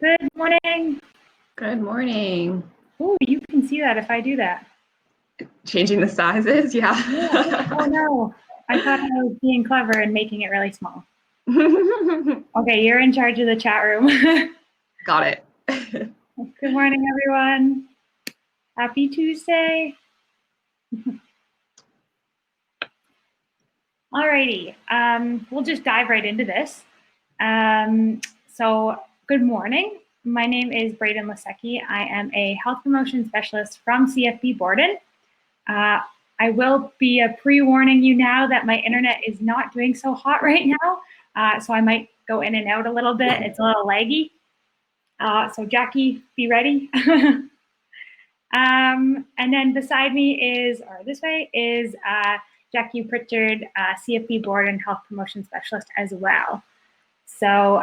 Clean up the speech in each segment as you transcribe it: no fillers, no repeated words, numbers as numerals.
Good morning. Good morning. Oh, you can see that if I do that. Changing the sizes, yeah. Oh no, I thought I was being clever and making it really small. Okay, you're in charge of the chat room. Got it. Good morning, everyone. Happy Tuesday. Alrighty, we'll just dive right into this. So good morning. My name is Brayden Lisiecki. I am a health promotion specialist from CFP Borden. I will be pre-warning you now that my internet is not doing so hot right now, so I might go in and out a little bit. It's a little laggy. So Jackie, be ready. And then beside me is, or this way, is Jackie Uprichard, CFP Board and Health Promotion Specialist as well. So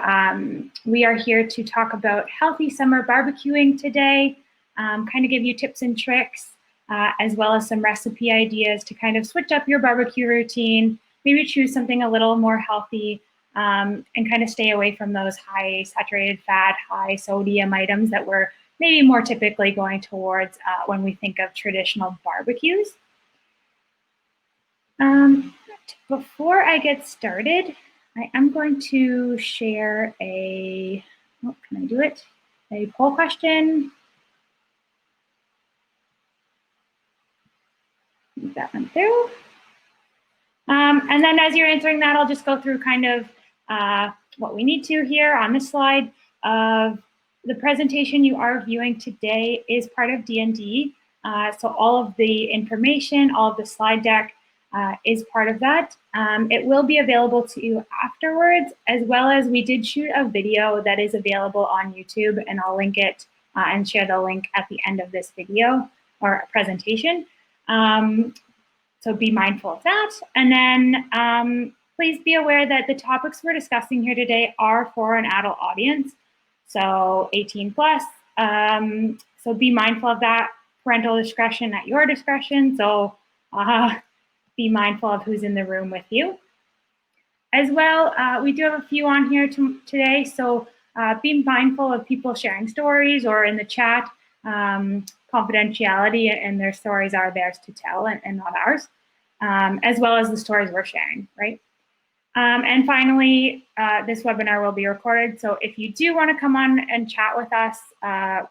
we are here to talk about healthy summer barbecuing today, kind of give you tips and tricks, as well as some recipe ideas to kind of switch up your barbecue routine, maybe choose something a little more healthy, and kind of stay away from those high saturated fat, high sodium items that we're maybe more typically going towards when we think of traditional barbecues. Before I get started, I am going to share a poll question. That went through. And then as you're answering that, I'll just go through kind of what we need to here on this slide. The presentation you are viewing today is part of D&D. So all of the information, all of the slide deck is part of that. It will be available to you afterwards, as well as we did shoot a video that is available on YouTube, and I'll link it and share the link at the end of this video or presentation. So be mindful of that. And then please be aware that the topics we're discussing here today are for an adult audience, so 18 plus. So be mindful of that. Parental discretion at your discretion. So be mindful of who's in the room with you. As well, we do have a few on here today. So be mindful of people sharing stories or in the chat. Confidentiality and their stories are theirs to tell and not ours, as well as the stories we're sharing, right? And finally, this webinar will be recorded. So if you do want to come on and chat with us,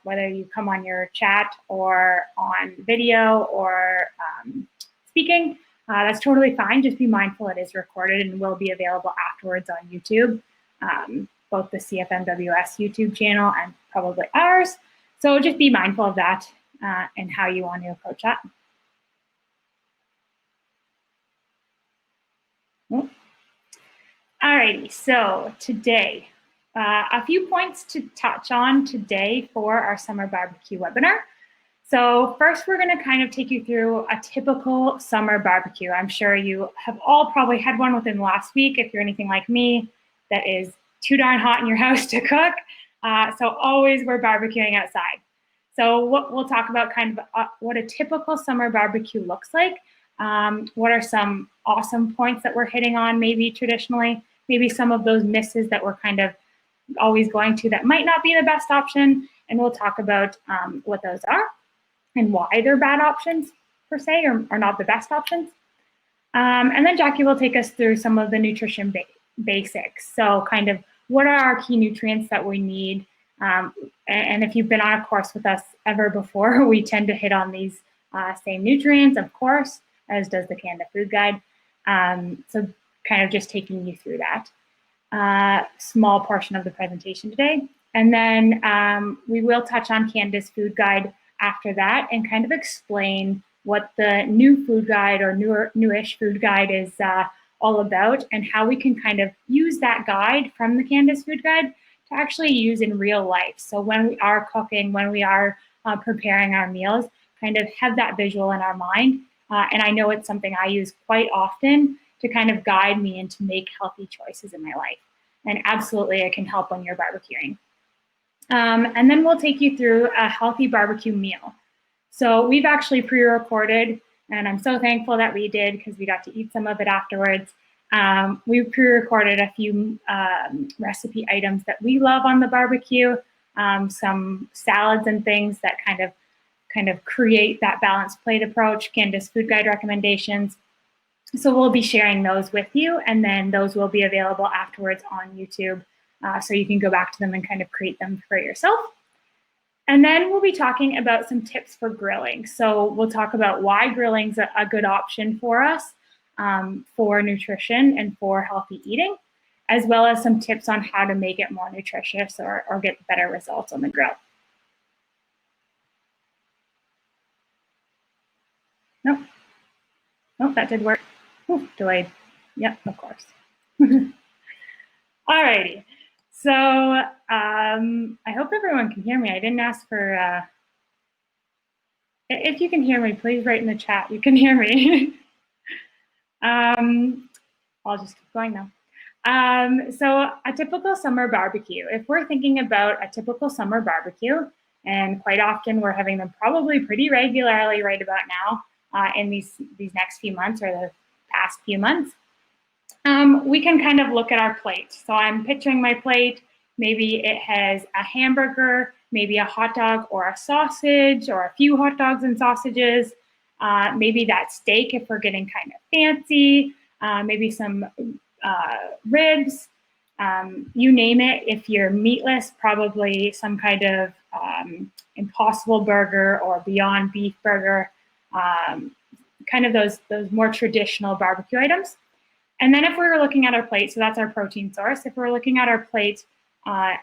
whether you come on your chat or on video or speaking, that's totally fine. Just be mindful it is recorded and will be available afterwards on YouTube, both the CFMWS YouTube channel and probably ours. So just be mindful of that and how you want to approach that. Alrighty, so today, a few points to touch on today for our summer barbecue webinar. So first, we're going to kind of take you through a typical summer barbecue. I'm sure you have all probably had one within the last week, if you're anything like me, that is too darn hot in your house to cook. So always we're barbecuing outside. So what we'll talk about kind of what a typical summer barbecue looks like. What are some awesome points that we're hitting on maybe traditionally, maybe some of those misses that we're kind of always going to that might not be the best option. And we'll talk about what those are and why they're bad options per se, or not the best options. And then Jackie will take us through some of the nutrition basics. So kind of what are our key nutrients that we need? And if you've been on a course with us ever before, we tend to hit on these same nutrients, of course, as does the Canada Food Guide. So kind of just taking you through that small portion of the presentation today. And then we will touch on Canada's Food Guide after that and kind of explain what the new food guide or newish food guide is all about and how we can kind of use that guide from the Canada's Food Guide to actually use in real life. So when we are cooking, when we are preparing our meals, kind of have that visual in our mind. And I know it's something I use quite often to kind of guide me and to make healthy choices in my life. And absolutely, it can help when you're barbecuing. And then we'll take you through a healthy barbecue meal. So we've actually pre-recorded, and I'm so thankful that we did because we got to eat some of it afterwards. We pre-recorded a few recipe items that we love on the barbecue. some salads and things that kind of create that balanced plate approach, Canada's food guide recommendations. So we'll be sharing those with you, and then those will be available afterwards on YouTube, so you can go back to them and kind of create them for yourself. And then we'll be talking about some tips for grilling. So we'll talk about why grilling's a good option for us for nutrition and for healthy eating, as well as some tips on how to make it more nutritious or get better results on the grill. Nope, that did work. Ooh, delayed. Yep, of course. Alrighty. So I hope everyone can hear me. I didn't ask for, if you can hear me, please write in the chat. You can hear me. I'll just keep going now. So a typical summer barbecue, if we're thinking about a typical summer barbecue, and quite often we're having them probably pretty regularly right about now in these next few months or the past few months, we can kind of look at our plate. So I'm picturing my plate. Maybe it has a hamburger, maybe a hot dog or a sausage, or a few hot dogs and sausages. Maybe that steak if we're getting kind of fancy. Maybe some ribs. You name it. If you're meatless, probably some kind of Impossible Burger or Beyond Beef Burger. Kind of those more traditional barbecue items. And then if we were looking at our plate, so that's our protein source. If we're looking at our plate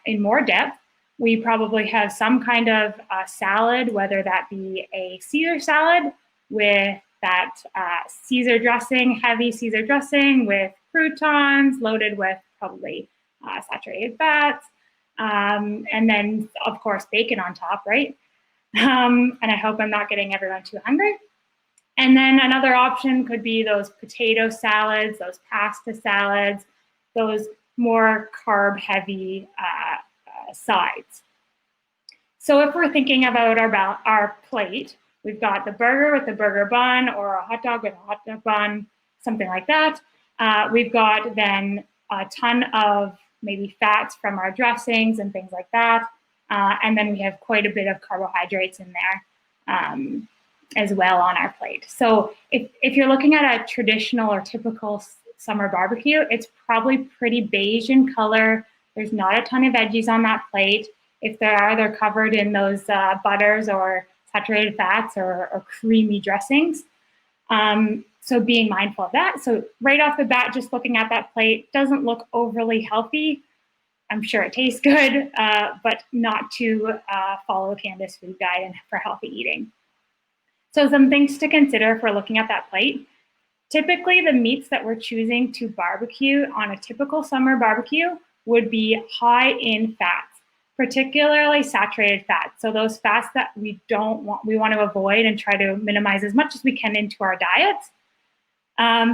in more depth, we probably have some kind of salad, whether that be a Caesar salad with that Caesar dressing, heavy Caesar dressing with croutons loaded with probably saturated fats, and then of course bacon on top, right? And I hope I'm not getting everyone too hungry. And then another option could be those potato salads, those pasta salads, those more carb-heavy sides. So if we're thinking about our plate, we've got the burger with the burger bun or a hot dog with a hot dog bun, something like that. We've got then a ton of maybe fats from our dressings and things like that. And then we have quite a bit of carbohydrates in there as well on our plate. So if you're looking at a traditional or typical summer barbecue, it's probably pretty beige in color. There's not a ton of veggies on that plate. If there are, they're covered in those butters or saturated fats or creamy dressings. So being mindful of that. So right off the bat, just looking at that plate doesn't look overly healthy. I'm sure it tastes good, but not to follow Canada's food guide and for healthy eating. So some things to consider if we're looking at that plate. Typically, the meats that we're choosing to barbecue on a typical summer barbecue would be high in fats, particularly saturated fats. So those fats that we want to avoid and try to minimize as much as we can into our diets.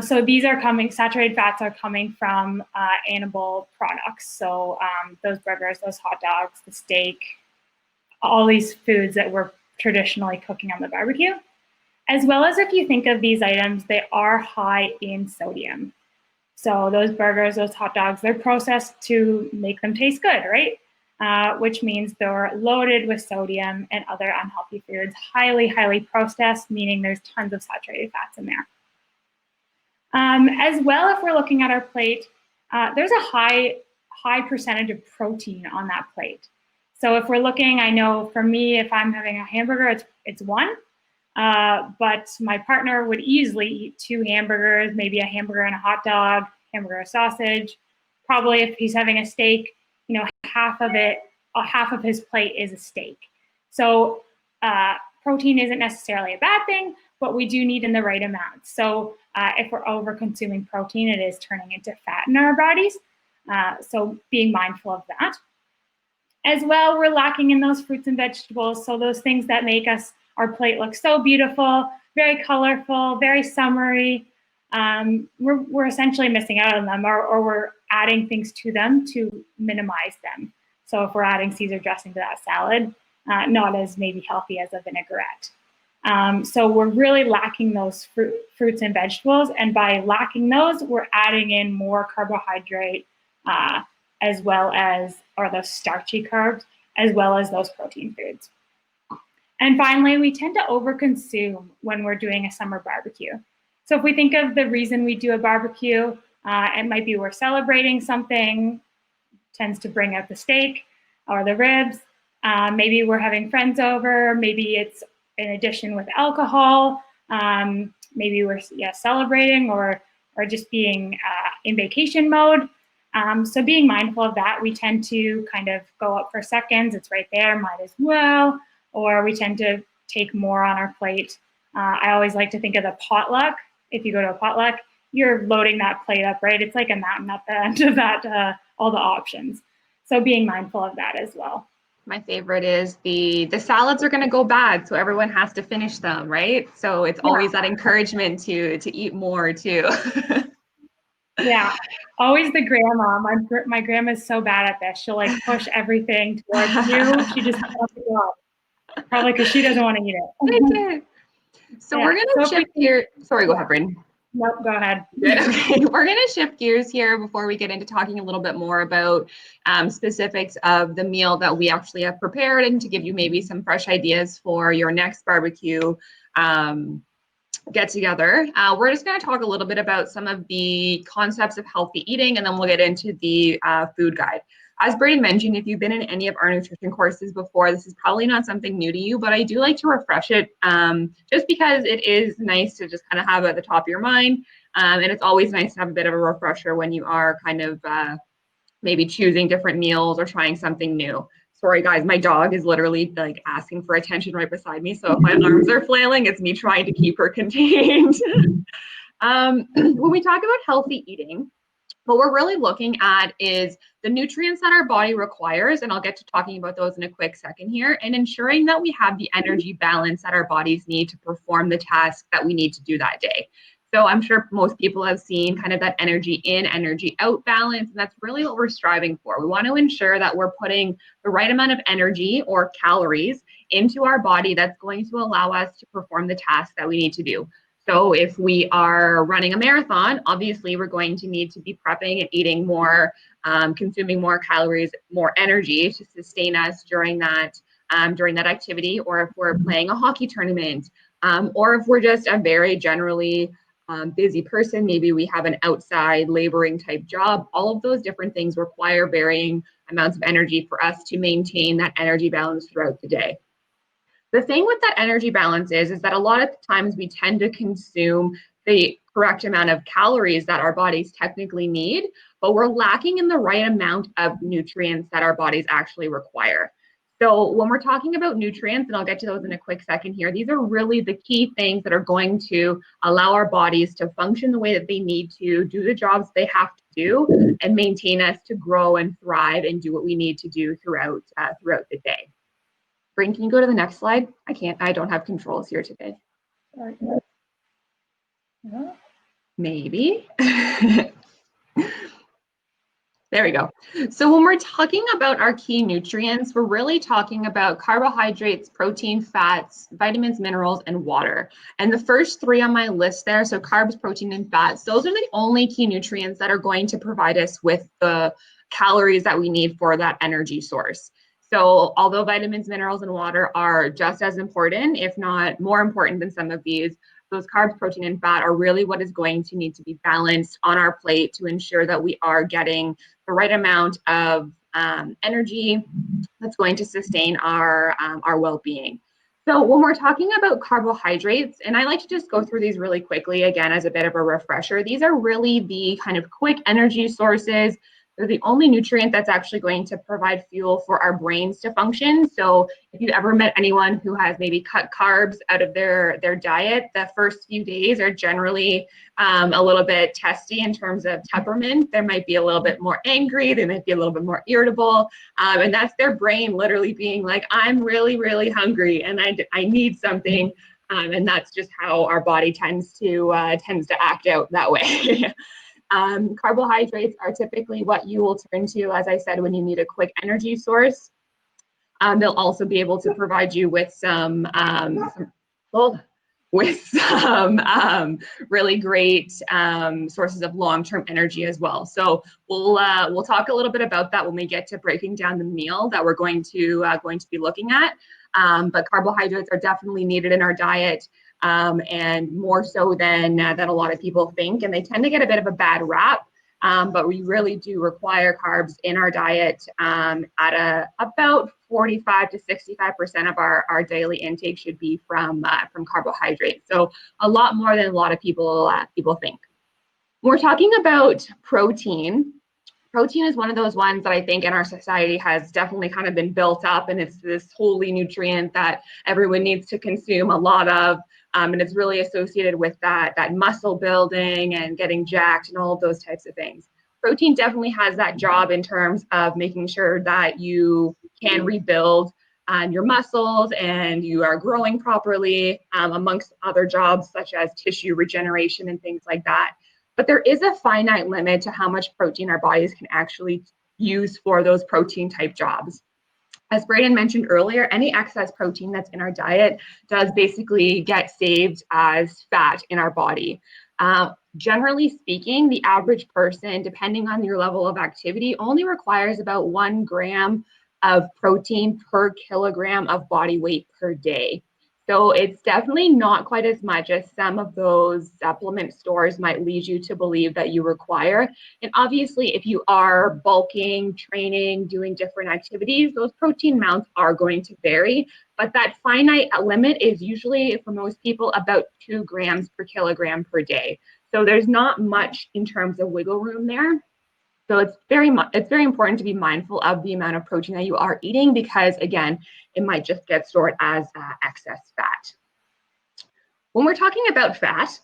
So these are saturated fats are coming from animal products. So those burgers, those hot dogs, the steak, all these foods that we're traditionally cooking on the barbecue. As well as if you think of these items, they are high in sodium. So those burgers, those hot dogs, they're processed to make them taste good, right? Which means they're loaded with sodium and other unhealthy foods, highly, highly processed, meaning there's tons of saturated fats in there. As well, if we're looking at our plate, there's a high percentage of protein on that plate. So if we're looking, I know for me, if I'm having a hamburger, it's one, but my partner would easily eat 2 hamburgers, maybe a hamburger and a hot dog, hamburger and sausage. Probably if he's having a steak, you know, half of his plate is a steak. So protein isn't necessarily a bad thing, but we do need in the right amount. So if we're over consuming protein, it is turning into fat in our bodies. So being mindful of that. As well, we're lacking in those fruits and vegetables. So those things that make our plate look so beautiful, very colorful, very summery. We're essentially missing out on them, or we're adding things to them to minimize them. So if we're adding Caesar dressing to that salad, not as maybe healthy as a vinaigrette. So we're really lacking those fruits and vegetables, and by lacking those, we're adding in more carbohydrate as well as, or those starchy carbs, as well as those protein foods. And finally, we tend to overconsume when we're doing a summer barbecue. So if we think of the reason we do a barbecue, it might be we're celebrating something, tends to bring out the steak or the ribs. Maybe we're having friends over. Maybe it's in addition with alcohol. Maybe we're celebrating or just being in vacation mode. So being mindful of that, we tend to kind of go up for seconds. It's right there, might as well. Or we tend to take more on our plate. I always like to think of the potluck. If you go to a potluck, you're loading that plate up, right? It's like a mountain at the end of that, all the options. So being mindful of that as well. My favorite is the salads are going to go bad, so everyone has to finish them, right? So it's always that encouragement to eat more too. Yeah, always the grandma. My grandma's so bad at this. She'll like push everything towards you. She just wants to go out. Probably because she doesn't want to eat it. So we're going to shift gears. Sorry, go ahead, Brayden. Nope, go ahead. Okay. We're going to shift gears here before we get into talking a little bit more about specifics of the meal that we actually have prepared and to give you maybe some fresh ideas for your next barbecue get together. We're just going to talk a little bit about some of the concepts of healthy eating, and then we'll get into the food guide. As Brayden mentioned, if you've been in any of our nutrition courses before, this is probably not something new to you, but I do like to refresh it just because it is nice to just kind of have it at the top of your mind. And it's always nice to have a bit of a refresher when you are kind of maybe choosing different meals or trying something new. Sorry, guys, my dog is literally like asking for attention right beside me. So if my arms are flailing, it's me trying to keep her contained. When we talk about healthy eating, what we're really looking at is the nutrients that our body requires, and I'll get to talking about those in a quick second here, and ensuring that we have the energy balance that our bodies need to perform the task that we need to do that day. So I'm sure most people have seen kind of that energy in, energy out balance, and that's really what we're striving for. We want to ensure that we're putting the right amount of energy or calories into our body that's going to allow us to perform the task that we need to do. So if we are running a marathon, obviously we're going to need to be prepping and eating more, consuming more calories, more energy to sustain us during that activity. Or if we're playing a hockey tournament, or if we're just a very generally busy person, maybe we have an outside laboring type job. All of those different things require varying amounts of energy for us to maintain that energy balance throughout the day. The thing with that energy balance is that a lot of times we tend to consume the correct amount of calories that our bodies technically need, but we're lacking in the right amount of nutrients that our bodies actually require. So when we're talking about nutrients, and I'll get to those in a quick second here, these are really the key things that are going to allow our bodies to function the way that they need to, do the jobs they have to do, and maintain us to grow and thrive and do what we need to do throughout the day. Brayden, can you go to the next slide? I don't have controls here today. Maybe. There we go. So when we're talking about our key nutrients, we're really talking about carbohydrates, protein, fats, vitamins, minerals, and water. And the first three on my list there, so carbs, protein, and fats, those are the only key nutrients that are going to provide us with the calories that we need for that energy source. So although vitamins, minerals, and water are just as important, if not more important than some of these, those carbs, protein, and fat are really what is going to need to be balanced on our plate to ensure that we are getting the right amount of energy that's going to sustain our well-being. So when we're talking about carbohydrates, and I like to just go through these really quickly, again, as a bit of a refresher, these are really the kind of quick energy sources. They're the only nutrient that's actually going to provide fuel for our brains to function. So if you've ever met anyone who has maybe cut carbs out of their diet, the first few days are generally a little bit testy in terms of temperament. They might be a little bit more angry. They might be a little bit more irritable. And that's their brain literally being like, I'm really, really hungry and I need something. And that's just how our body tends to act out that way. Carbohydrates are typically what you will turn to, as I said, when you need a quick energy source. They'll also be able to provide you with some with some really great sources of long-term energy as well. So we'll talk a little bit about that when we get to breaking down the meal that we're going to be looking at. But carbohydrates are definitely needed in our diet, and more so than a lot of people think. And they tend to get a bit of a bad rap. But we really do require carbs in our diet at about 45 to 65% of our daily intake should be from carbohydrates. So a lot more than a lot of people think. When we're talking about protein is one of those ones that I think in our society has definitely kind of been built up, and it's this holy nutrient that everyone needs to consume a lot of. And it's really associated with that muscle building and getting jacked and all of those types of things. Protein definitely has that job in terms of making sure that you can rebuild your muscles and you are growing properly, amongst other jobs such as tissue regeneration and things like that. But there is a finite limit to how much protein our bodies can actually use for those protein type jobs. As Brayden mentioned earlier, any excess protein that's in our diet does basically get saved as fat in our body. Generally speaking, the average person, depending on your level of activity, only requires about 1 gram of protein per kilogram of body weight per day. So it's definitely not quite as much as some of those supplement stores might lead you to believe that you require. And obviously, if you are bulking, training, doing different activities, those protein amounts are going to vary. But that finite limit is usually, for most people, about 2 grams per kilogram per day. So there's not much in terms of wiggle room there. So it's very important to be mindful of the amount of protein that you are eating, because again, it might just get stored as excess fat. When we're talking about fat,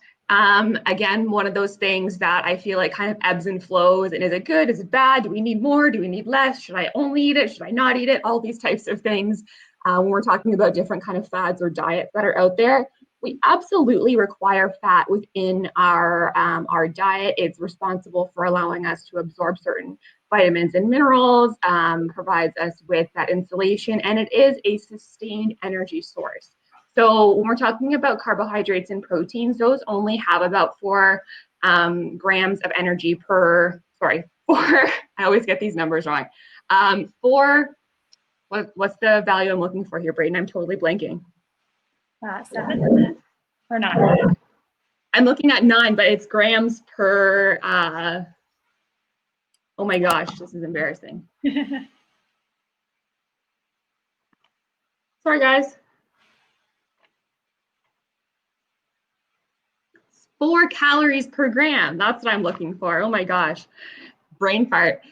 again, one of those things that I feel like kind of ebbs and flows. And is it good? Is it bad? Do we need more? Do we need less? Should I only eat it? Should I not eat it? All these types of things. When we're talking about different kind of fads or diets that are out there, we absolutely require fat within our diet. It's responsible for allowing us to absorb certain vitamins and minerals, provides us with that insulation, and it is a sustained energy source. So when we're talking about carbohydrates and proteins, those only have about 4 grams of energy per, I always get these numbers wrong. What's the value I'm looking for here, Brayden? I'm totally blanking. 7 or 9? I'm looking at 9, but it's grams per, oh my gosh, this is embarrassing. Sorry, guys. 4 calories per gram. That's what I'm looking for. Oh my gosh. Brain fart.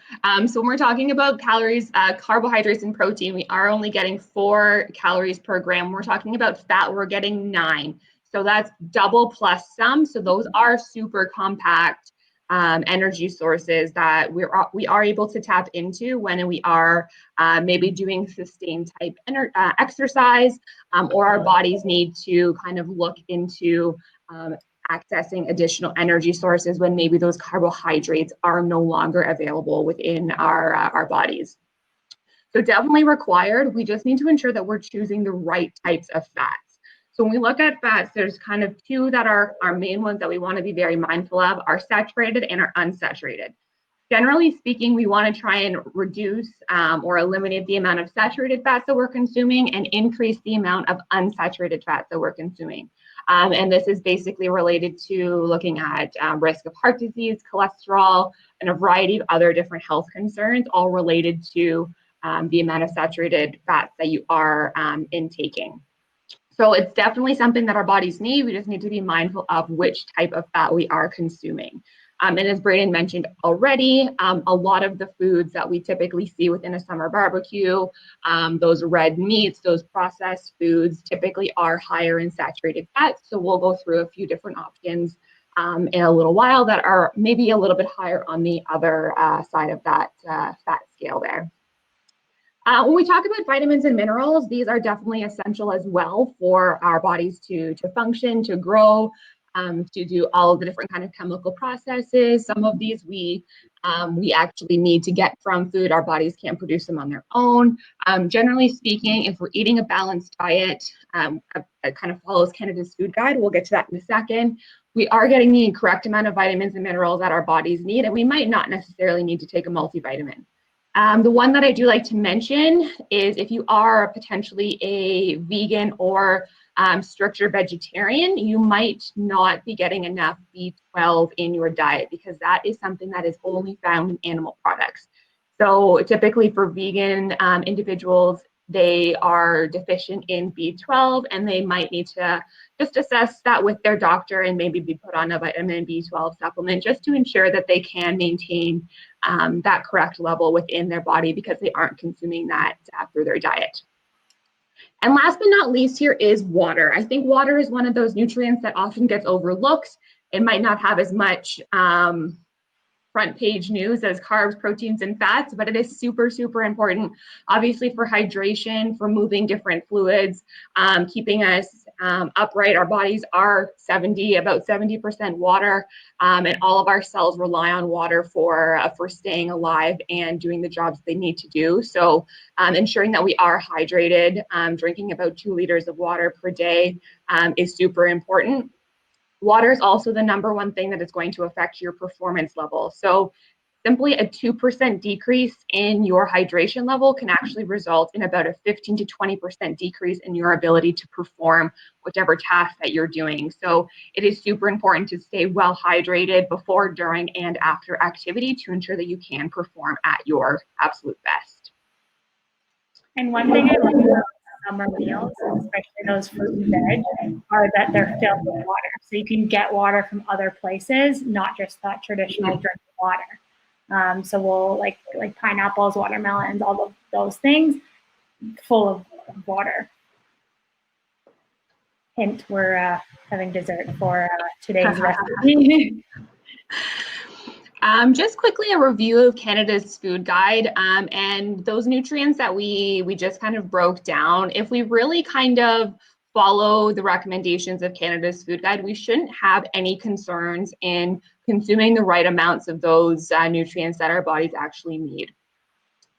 So when we're talking about calories, carbohydrates and protein, we are only getting 4 calories per gram. When we're talking about fat, we're getting 9. So that's double plus some. So those are super compact energy sources that we are able to tap into when we are maybe doing sustained type exercise, or our bodies need to kind of look into accessing additional energy sources when maybe those carbohydrates are no longer available within our bodies. So definitely required. We just need to ensure that we're choosing the right types of fats. So when we look at fats, there's kind of 2 that are our main ones that we want to be very mindful of, are saturated and are unsaturated. Generally speaking, we want to try and reduce or eliminate the amount of saturated fats that we're consuming and increase the amount of unsaturated fats that we're consuming. And this is basically related to looking at risk of heart disease, cholesterol, and a variety of other different health concerns, all related to the amount of saturated fats that you are intaking. So it's definitely something that our bodies need. We just need to be mindful of which type of fat we are consuming. And as Brayden mentioned already, a lot of the foods that we typically see within a summer barbecue, those red meats, those processed foods typically are higher in saturated fats. So we'll go through a few different options in a little while that are maybe a little bit higher on the other side of that fat scale there. When we talk about vitamins and minerals, these are definitely essential as well for our bodies to function, to grow, to do all of the different kind of chemical processes. Some of these we we actually need to get from food. Our bodies can't produce them on their own. Generally speaking, if we're eating a balanced diet, that kind of follows Canada's food guide, we'll get to that in a second, we are getting the correct amount of vitamins and minerals that our bodies need, and we might not necessarily need to take a multivitamin. The one that I do like to mention is if you are potentially a vegan or stricter vegetarian, you might not be getting enough B12 in your diet because that is something that is only found in animal products. So typically for vegan individuals, they are deficient in B12 and they might need to just assess that with their doctor and maybe be put on a vitamin B12 supplement just to ensure that they can maintain that correct level within their body because they aren't consuming that through their diet. And last but not least here is water. I think water is one of those nutrients that often gets overlooked. It might not have as much front page news as carbs, proteins, and fats, but it is super, super important, obviously for hydration, for moving different fluids, keeping us upright. Our bodies are about 70% water, and all of our cells rely on water for staying alive and doing the jobs they need to do. So ensuring that we are hydrated, drinking about 2 liters of water per day is super important. Water is also the number one thing that is going to affect your performance level. So simply a 2% decrease in your hydration level can actually result in about a 15 to 20% decrease in your ability to perform whichever task that you're doing. So it is super important to stay well hydrated before, during, and after activity to ensure that you can perform at your absolute best. And one thing I like about summer meals, especially those fruit and veg, are that they're filled with water. So you can get water from other places, not just that traditional drinking water. So we'll like pineapples, watermelons, all of those things, full of water. Hint, we're having dessert for today's recipe. Just quickly a review of Canada's food guide and those nutrients that we just kind of broke down. If we really kind of follow the recommendations of Canada's food guide, we shouldn't have any concerns in consuming the right amounts of those nutrients that our bodies actually need.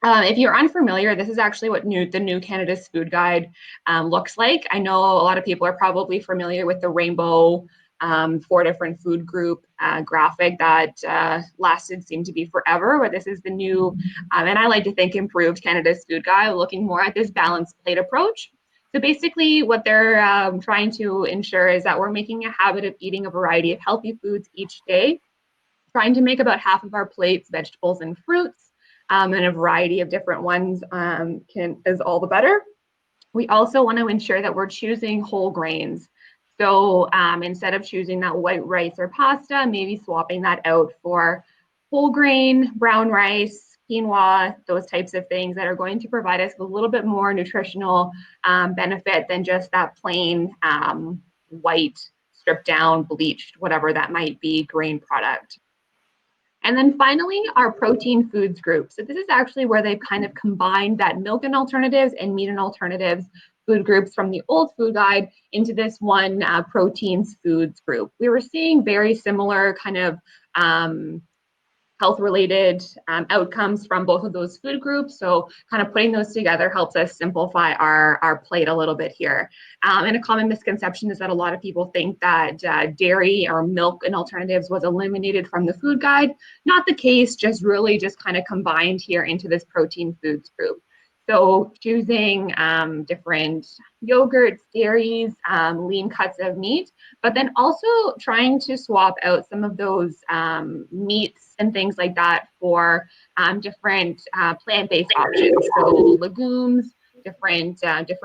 If you're unfamiliar, this is actually what the new Canada's food guide looks like. I know a lot of people are probably familiar with the rainbow 4 different food group graphic that seemed to be forever, but this is the new, and I like to think improved Canada's food guide, looking more at this balanced plate approach. So basically what they're trying to ensure is that we're making a habit of eating a variety of healthy foods each day, trying to make about half of our plates vegetables and fruits, and a variety of different ones is all the better. We also want to ensure that we're choosing whole grains. So instead of choosing that white rice or pasta, maybe swapping that out for whole grain, brown rice, quinoa, those types of things that are going to provide us with a little bit more nutritional benefit than just that plain white, stripped down, bleached, whatever that might be, grain product. And then finally, our protein foods group. So this is actually where they've kind of combined that milk and alternatives and meat and alternatives food groups from the old food guide into this one proteins foods group. We were seeing very similar kind of health-related outcomes from both of those food groups. So kind of putting those together helps us simplify our plate a little bit here. And a common misconception is that a lot of people think that dairy or milk and alternatives was eliminated from the food guide. Not the case, just kind of combined here into this protein foods group. So choosing different yogurts, dairies, lean cuts of meat, but then also trying to swap out some of those meats and things like that for different plant-based options. So legumes, different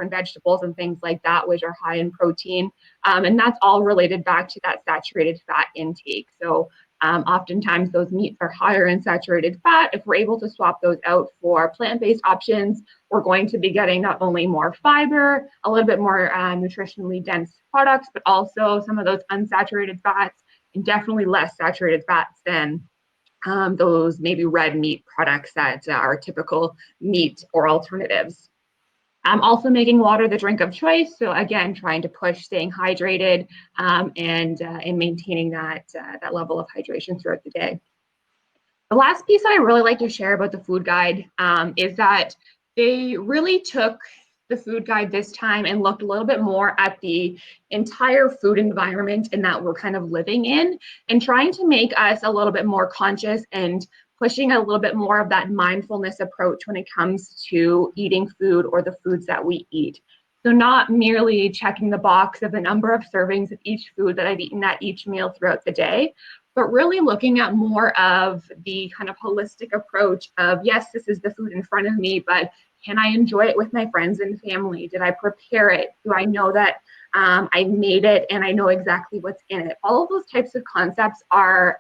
vegetables and things like that, which are high in protein. And that's all related back to that saturated fat intake. So oftentimes those meats are higher in saturated fat. If we're able to swap those out for plant-based options, we're going to be getting not only more fiber, a little bit more nutritionally dense products, but also some of those unsaturated fats and definitely less saturated fats than those maybe red meat products that are typical meat or alternatives. Also making water the drink of choice. So again, trying to push staying hydrated and maintaining that level of hydration throughout the day. The last piece that I really like to share about the food guide is that they really took the food guide this time and looked a little bit more at the entire food environment and that we're kind of living in, and trying to make us a little bit more conscious and pushing a little bit more of that mindfulness approach when it comes to eating food or the foods that we eat. So not merely checking the box of the number of servings of each food that I've eaten at each meal throughout the day, but really looking at more of the kind of holistic approach of, yes, this is the food in front of me, but can I enjoy it with my friends and family? Did I prepare it? Do I know that I made it and I know exactly what's in it? All of those types of concepts are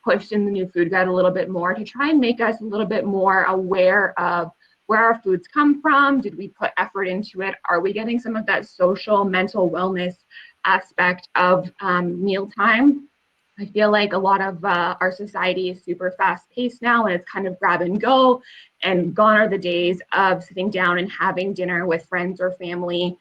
pushed in the new food guide a little bit more to try and make us a little bit more aware of where our foods come from. Did we put effort into it? Are we getting some of that social, mental wellness aspect of mealtime? I feel like a lot of our society is super fast paced now, and it's kind of grab and go, and gone are the days of sitting down and having dinner with friends or family,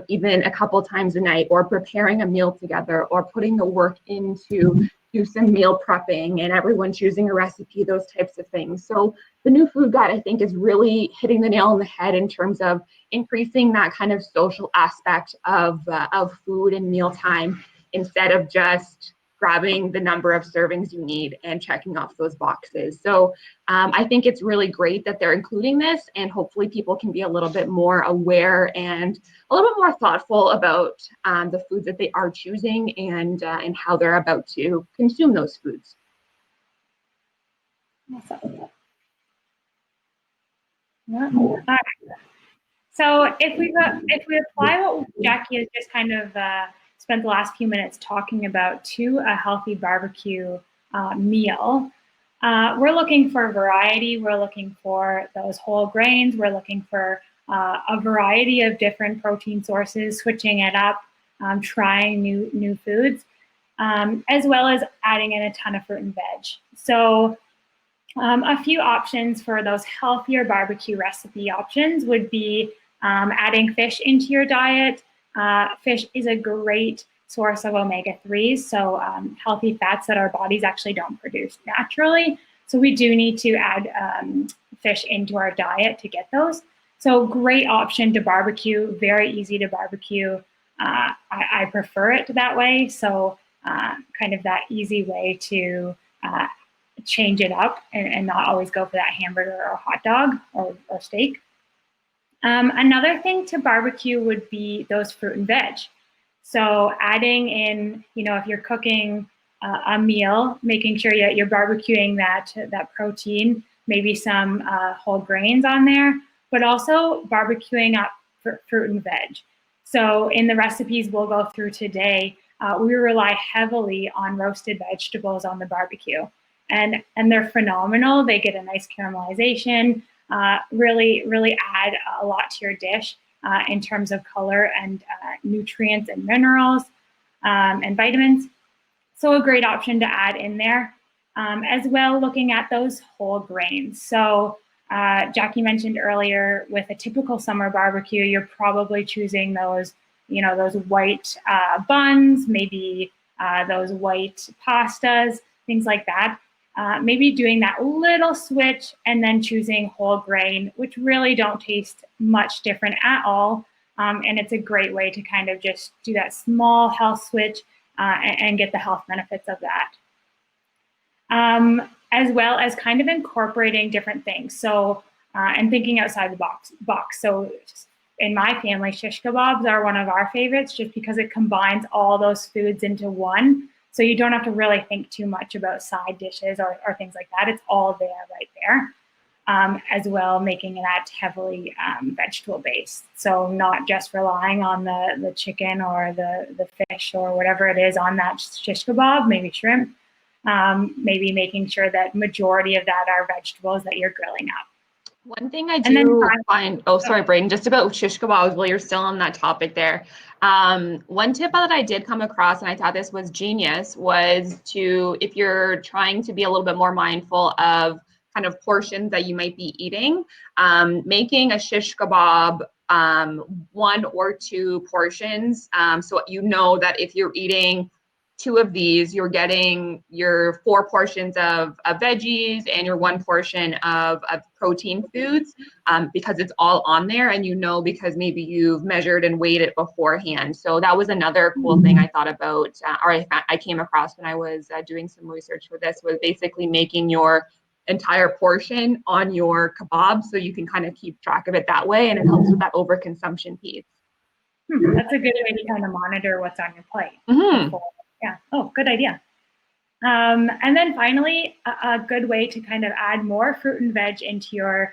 even a couple times a night, or preparing a meal together, or putting the work into do some meal prepping and everyone choosing a recipe, those types of things. So the new food guide, I think, is really hitting the nail on the head in terms of increasing that kind of social aspect of food and mealtime, instead of just grabbing the number of servings you need and checking off those boxes. So I think it's really great that they're including this, and hopefully people can be a little bit more aware and a little bit more thoughtful about the foods that they are choosing and how they're about to consume those foods. Awesome. Yeah. All right. So if we apply what Jackie has just kind of spent the last few minutes talking about to a healthy barbecue meal, we're looking for variety. We're looking for those whole grains. We're looking for a variety of different protein sources, switching it up, trying new foods, as well as adding in a ton of fruit and veg. So a few options for those healthier barbecue recipe options would be adding fish into your diet. Fish is a great source of omega-3s, so healthy fats that our bodies actually don't produce naturally. So we do need to add fish into our diet to get those. So great option to barbecue, very easy to barbecue. I prefer it that way, so kind of that easy way to change it up and not always go for that hamburger or hot dog or steak. Another thing to barbecue would be those fruit and veg. So adding in, if you're cooking a meal, making sure that you're barbecuing that protein, maybe some whole grains on there, but also barbecuing up fruit and veg. So in the recipes we'll go through today, we rely heavily on roasted vegetables on the barbecue. And they're phenomenal. They get a nice caramelization, really add a lot to your dish in terms of color and nutrients and minerals and vitamins. So a great option to add in there. As well, looking at those whole grains. So Jackie mentioned earlier, with a typical summer barbecue, you're probably choosing those, those white buns, maybe those white pastas, things like that. Maybe doing that little switch and then choosing whole grain, which really don't taste much different at all. And it's a great way to kind of just do that small health switch and get the health benefits of that. As well as kind of incorporating different things. So, and thinking outside the box. So in my family, shish kebabs are one of our favorites just because it combines all those foods into one. So you don't have to really think too much about side dishes or things like that. It's all there, right there. As well, making that heavily vegetable based. So not just relying on the chicken or the fish or whatever it is on that shish kebab, maybe shrimp. Maybe making sure that majority of that are vegetables that you're grilling up. One thing I do find, sorry, Brayden, just about shish kebabs while you're still on that topic there. One tip that I did come across, and I thought this was genius, was to, if you're trying to be a little bit more mindful of kind of portions that you might be eating, making a shish kebab 1 or 2 portions. So you know that if you're eating 2 of these, you're getting your 4 portions of veggies and your 1 portion of protein foods, because it's all on there, and because maybe you've measured and weighed it beforehand. So that was another cool thing I thought about, or I came across when I was doing some research for this, was basically making your entire portion on your kebab, so you can kind of keep track of it that way, and it helps with that overconsumption piece. That's a good way to kind of monitor what's on your plate. Mm-hmm. Yeah. Oh, good idea. And then finally, a good way to kind of add more fruit and veg into your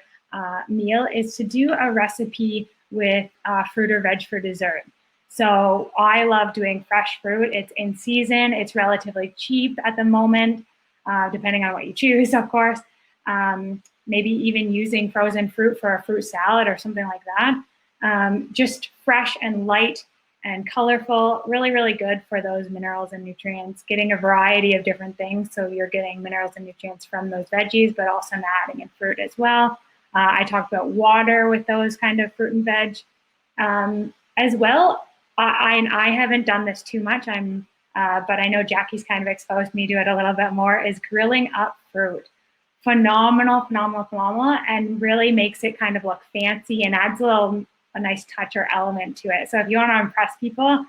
meal is to do a recipe with fruit or veg for dessert. So I love doing fresh fruit. It's in season. It's relatively cheap at the moment, depending on what you choose, of course. Maybe even using frozen fruit for a fruit salad or something like that. Just fresh and light and colorful, really, really good for those minerals and nutrients, getting a variety of different things. So you're getting minerals and nutrients from those veggies, but also adding in fruit as well. I talked about water with those kind of fruit and veg as well. I haven't done this too much, but I know Jackie's kind of exposed me to it a little bit more, is grilling up fruit. Phenomenal, and really makes it kind of look fancy and adds a nice touch or element to it. So if you want to impress people,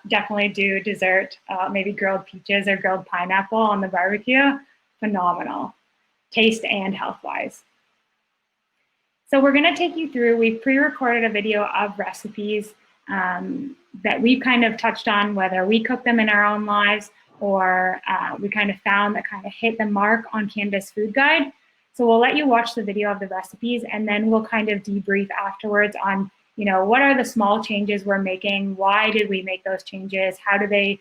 definitely do dessert, maybe grilled peaches or grilled pineapple on the barbecue. Phenomenal, taste and health-wise. So we're going to take you through, we've pre-recorded a video of recipes that we've kind of touched on, whether we cook them in our own lives or we kind of found that kind of hit the mark on Canada's Food Guide. So we'll let you watch the video of the recipes, and then we'll kind of debrief afterwards on, what are the small changes we're making? Why did we make those changes? How do they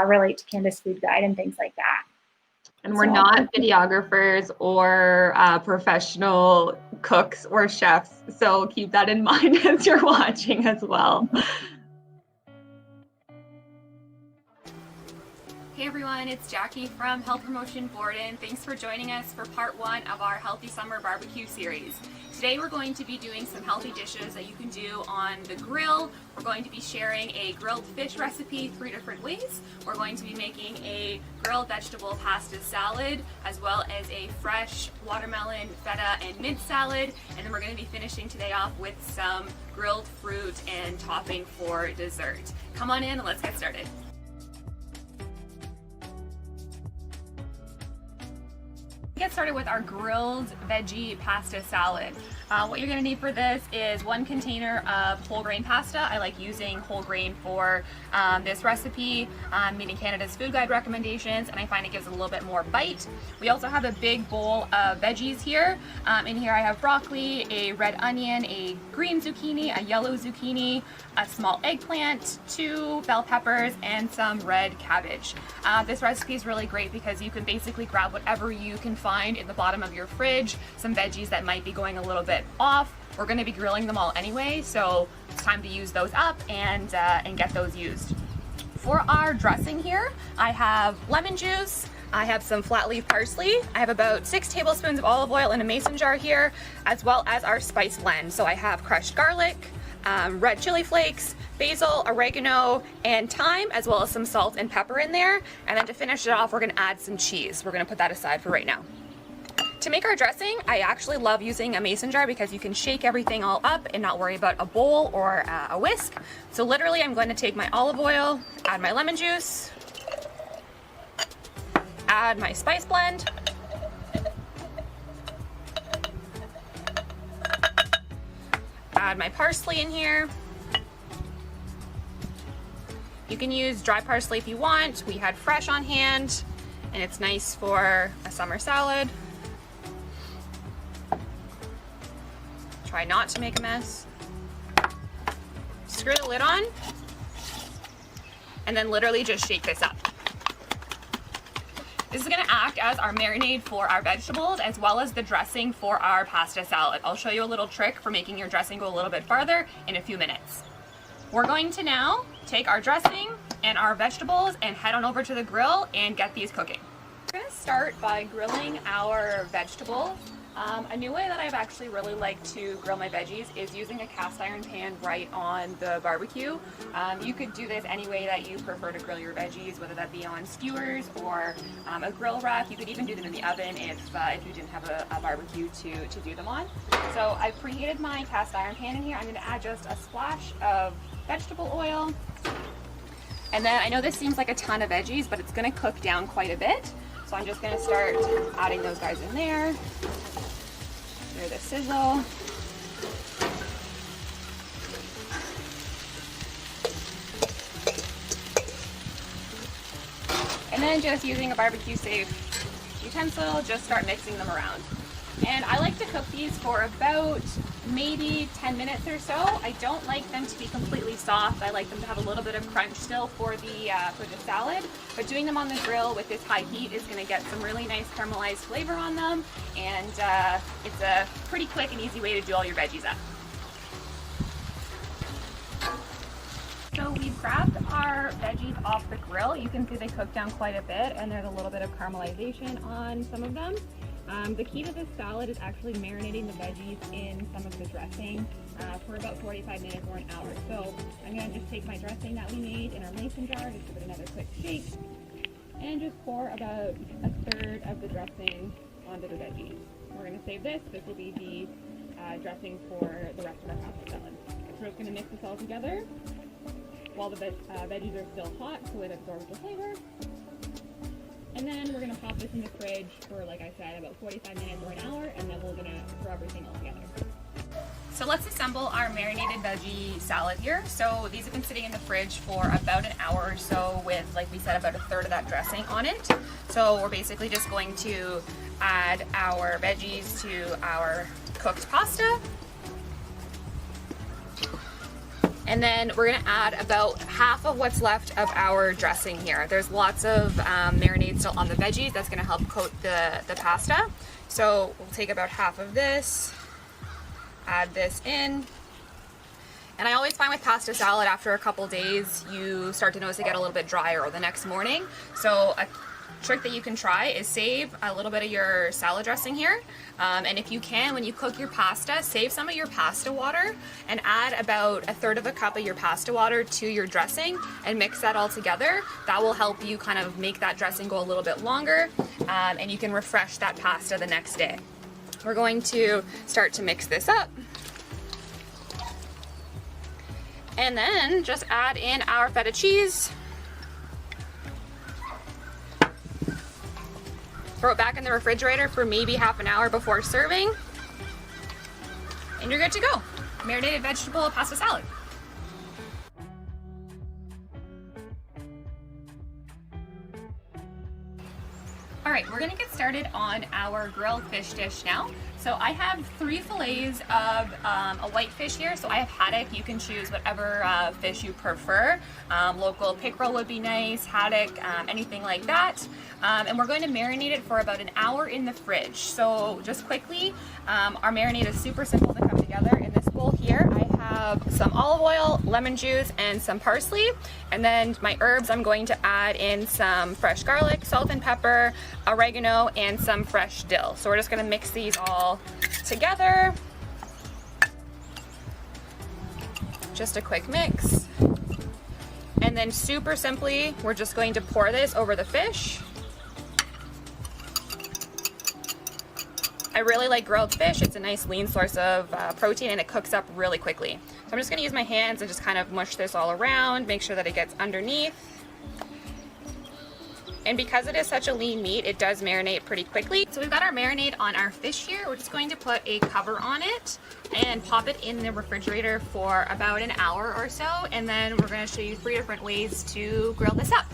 relate to Canada's Food Guide and things like that? And we're not videographers or professional cooks or chefs, so keep that in mind as you're watching as well. Hey everyone, it's Jackie from Health Promotion Brayden. Thanks for joining us for part 1 of our Healthy Summer Barbecue series. Today we're going to be doing some healthy dishes that you can do on the grill. We're going to be sharing a grilled fish recipe 3 different ways. We're going to be making a grilled vegetable pasta salad, as well as a fresh watermelon, feta, and mint salad. And then we're going to be finishing today off with some grilled fruit and topping for dessert. Come on in and let's get started. Get started with our grilled veggie pasta salad. What you're going to need for this is 1 container of whole grain pasta. I like using whole grain for this recipe, meeting Canada's Food Guide recommendations, and I find it gives a little bit more bite. We also have a big bowl of veggies here. In here I have broccoli, a red onion, a green zucchini, a yellow zucchini, a small eggplant, 2 bell peppers, and some red cabbage. This recipe is really great because you can basically grab whatever you can find in the bottom of your fridge, some veggies that might be going a little bit off. We're going to be grilling them all anyway, so it's time to use those up and get those used. For our dressing here, I have lemon juice, I have some flat leaf parsley, I have about 6 tablespoons of olive oil in a mason jar here, as well as our spice blend. So I have crushed garlic, red chili flakes, basil, oregano, and thyme, as well as some salt and pepper in there. And then to finish it off, we're going to add some cheese. We're going to put that aside for right now. To make our dressing, I actually love using a mason jar because you can shake everything all up and not worry about a bowl or a whisk. So literally, I'm going to take my olive oil, add my lemon juice, add my spice blend, add my parsley in here. You can use dry parsley if you want. We had fresh on hand, and it's nice for a summer salad. Try not to make a mess. Screw the lid on, and then literally just shake this up. This is going to act as our marinade for our vegetables, as well as the dressing for our pasta salad. I'll show you a little trick for making your dressing go a little bit farther in a few minutes. We're going to now take our dressing and our vegetables and head on over to the grill and get these cooking. We're going to start by grilling our vegetables. A new way that I've actually really liked to grill my veggies is using a cast iron pan right on the barbecue. You could do this any way that you prefer to grill your veggies, whether that be on skewers or a grill rack. You could even do them in the oven if you didn't have a barbecue to do them on. So I've preheated my cast iron pan in here. I'm going to add just a splash of vegetable oil. And then I know this seems like a ton of veggies, but it's going to cook down quite a bit. So I'm just going to start adding those guys in there. Hear the sizzle. And then just using a barbecue safe utensil, just start mixing them around. And I like to cook these for about maybe 10 minutes or so. I don't like them to be completely soft. I like them to have a little bit of crunch still for the salad. But doing them on the grill with this high heat is going to get some really nice caramelized flavor on them. And it's a pretty quick and easy way to do all your veggies up. So we've grabbed our veggies off the grill. You can see they cooked down quite a bit, and there's a little bit of caramelization on some of them. The key to this salad is actually marinating the veggies in some of the dressing for about 45 minutes or an hour. So I'm going to just take my dressing that we made in our mason jar, just give it another quick shake, and just pour about a third of the dressing onto the veggies. We're going to save this. This will be the dressing for the rest of our pasta salad. So we're just going to mix this all together while the veggies are still hot so it absorbs the flavor. And then we're going to pop this in the fridge for, like I said, about 45 minutes or an hour, and then we're going to throw everything all together. So let's assemble our marinated veggie salad here. So these have been sitting in the fridge for about an hour or so with, like we said, about a third of that dressing on it. So we're basically just going to add our veggies to our cooked pasta. And then we're gonna add about half of what's left of our dressing here. There's lots of marinade still on the veggies. That's gonna help coat the pasta. So we'll take about half of this, add this in. And I always find with pasta salad, after a couple days, you start to notice it get a little bit drier the next morning. So a trick that you can try is save a little bit of your salad dressing here. And if you can, when you cook your pasta, save some of your pasta water and add about a third of a cup of your pasta water to your dressing and mix that all together. That will help you kind of make that dressing go a little bit longer, and you can refresh that pasta the next day. We're going to start to mix this up. And then just add in our feta cheese. Throw it back in the refrigerator for maybe half an hour before serving. And you're good to go. Marinated vegetable pasta salad. All right, we're gonna get started on our grilled fish dish now. So I have 3 fillets of a white fish here. So I have haddock. You can choose whatever fish you prefer. Local pickerel would be nice, haddock, anything like that. And we're going to marinate it for about an hour in the fridge. So just quickly, our marinade is super simple to come together. In this bowl here, I have some olive oil, lemon juice, and some parsley. And then my herbs, I'm going to add in some fresh garlic, salt and pepper, oregano, and some fresh dill. So we're just gonna mix these all together. Just a quick mix. And then super simply, we're just going to pour this over the fish. I really like grilled fish. It's a nice lean source of protein, and it cooks up really quickly. So I'm just gonna use my hands and just kind of mush this all around, make sure that it gets underneath. And because it is such a lean meat, it does marinate pretty quickly. So we've got our marinade on our fish here. We're just going to put a cover on it and pop it in the refrigerator for about an hour or so. And then we're gonna show you 3 different ways to grill this up.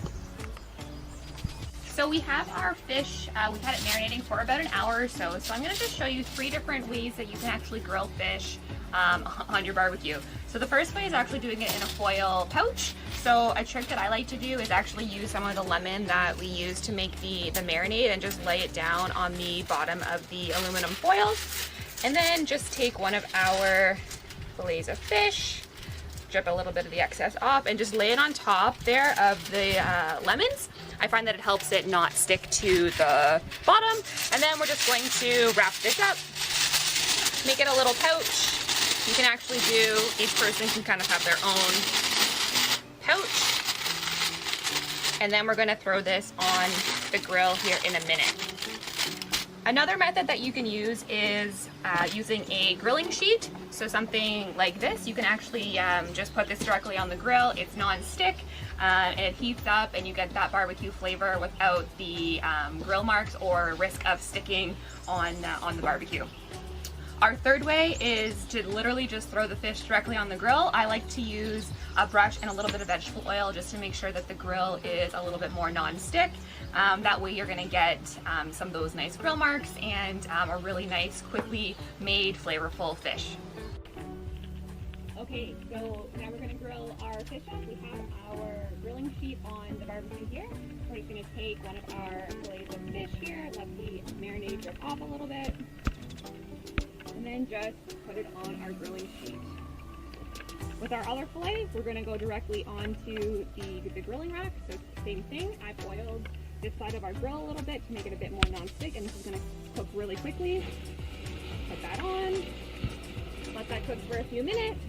So we have our fish, we've had it marinating for about an hour or so. So I'm gonna just show you 3 different ways that you can actually grill fish on your barbecue. So the first way is actually doing it in a foil pouch. So a trick that I like to do is actually use some of the lemon that we use to make the marinade and just lay it down on the bottom of the aluminum foil. And then just take one of our fillets of fish, strip a little bit of the excess off and just lay it on top there of the lemons. I find that it helps it not stick to the bottom. And then we're just going to wrap this up, make it a little pouch. You can actually do, each person can kind of have their own pouch. And then we're gonna throw this on the grill here in a minute. Another method that you can use is using a grilling sheet. So something like this, you can actually just put this directly on the grill. It's non-stick and it heats up and you get that barbecue flavor without the grill marks or risk of sticking on the barbecue. Our third way is to literally just throw the fish directly on the grill. I like to use a brush and a little bit of vegetable oil just to make sure that the grill is a little bit more non-stick. That way you're gonna get some of those nice grill marks and a really nice, quickly made, flavorful fish. Okay, so now we're gonna grill our fish up. We have our grilling sheet on the barbecue here. We're just gonna take one of our fillets of fish here, let the marinade drip off a little bit, and then just put it on our grilling sheet. With our other fillet, we're gonna go directly onto the grilling rack. So same thing, I've oiled this side of our grill a little bit to make it a bit more non-stick, and this is gonna cook really quickly. Put that on, let that cook for a few minutes.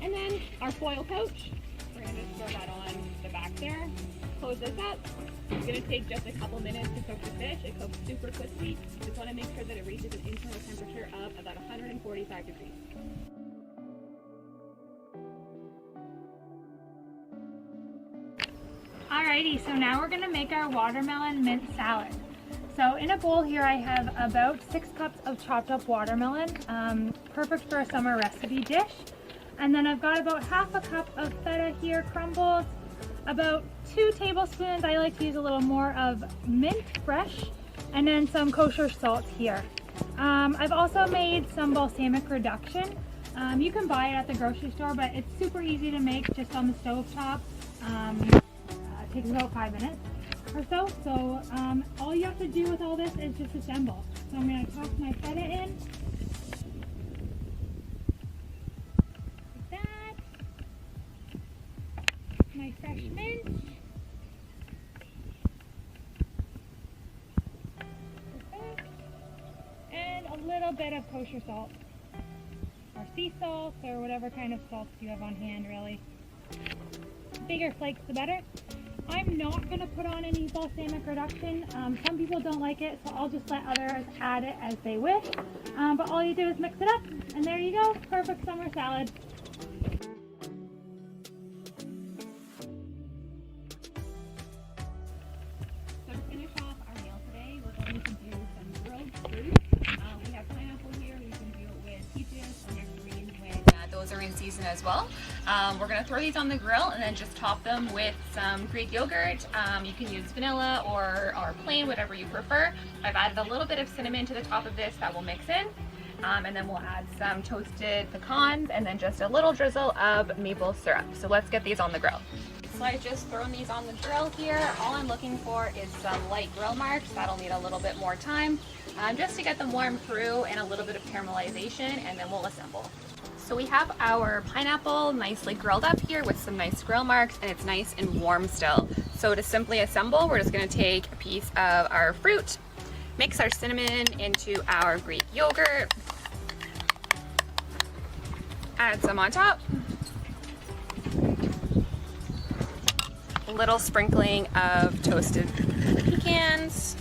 And then our foil pouch, we're gonna just throw that on the back there. Close this up. It's gonna take just a couple minutes to cook the fish. It cooks super quickly. Just wanna make sure that it reaches an internal temperature of about 145 degrees. Alrighty, so now we're gonna make our watermelon mint salad. So in a bowl here I have about 6 cups of chopped up watermelon, perfect for a summer recipe dish. And then I've got about half a cup of feta here crumbled, about 2 tablespoons, I like to use a little more of mint fresh, and then some kosher salt here. I've also made some balsamic reduction. You can buy it at the grocery store, but it's super easy to make just on the stove top. It takes about 5 minutes or so. So all you have to do with all this is just assemble. So I'm going to toss my feta in. Like that. My fresh mint. Perfect. And a little bit of kosher salt. Or sea salt, or whatever kind of salts you have on hand, really. Bigger flakes the better. I'm not going to put on any balsamic reduction. Some people don't like it, so I'll just let others add it as they wish. But all you do is mix it up, and there you go, perfect summer salad. So to finish off our meal today, we're going to do some grilled fruit. We have pineapple here. We can do it with peaches, some nectarines with Those are in season as well. We're gonna throw these on the grill and then just top them with some Greek yogurt. You can use vanilla or plain, whatever you prefer. I've added a little bit of cinnamon to the top of this that will mix in. And then we'll add some toasted pecans and then just a little drizzle of maple syrup. So let's get these on the grill. So I've just thrown these on the grill here. All I'm looking for is some light grill marks. That'll need a little bit more time just to get them warm through and a little bit of caramelization, and then we'll assemble. So we have our pineapple nicely grilled up here with some nice grill marks, and it's nice and warm still. So to simply assemble, we're just gonna take a piece of our fruit, mix our cinnamon into our Greek yogurt, add some on top, a little sprinkling of toasted pecans,